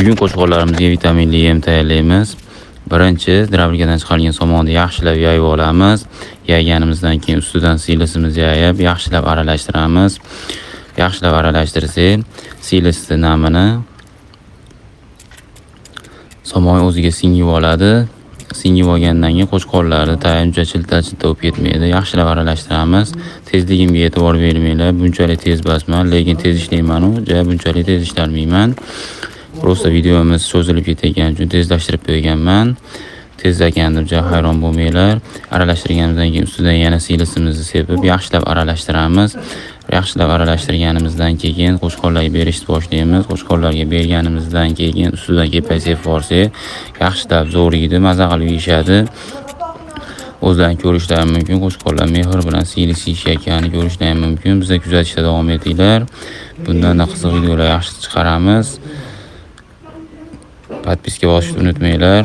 Bugun qo'shqonlarimizga vitaminli yem tayyorlaymiz. Birinchi, dravlikadan chiqarilgan somonni yaxshilab yayib olamiz. Yayganimizdan keyin ustidan siylisimizni yayib, yaxshilab aralashtiramiz. Yaxshilab aralashtirsak, siylisni namini somon o'ziga singib oladi. Singib olgandan keyin qo'shqonlarni tayancha chilta-chilta bo'lib ketmaydi. Yaxshilab aralashtiramiz. Tezligimga e'tibor bermanglar. Bunchalik tez emasman, lekin tez ishlayman, bunchalik tez ishlayman. Prosta videomiz cho'zilib ketayotgani uchun tezlashtirib qo'yganman. Tezlagan deb hayron bo'lmanglar. Aralashtirganimizdan keyin ustidan yana siylisimizni sepib, yaxshilab aralashtiramiz. Yaxshilab aralashtirganimizdan keyin qo'shqonlarga berishni boshlaymiz. Qo'shqonlarga berganimizdan keyin ustidan kepay sepib olsak, yaxshilab zo'riydi, maza qilib yeyishadi. O'zlarini ko'rishlari mumkin. Qo'shqonlar mehr bilan siylishayotganini ko'rishlari mumkin. Bizni kuzatishda davom etinglar. Bundan qiziq videolar yaxshi chiqaramiz. Podpiska bosishni unutmanglar.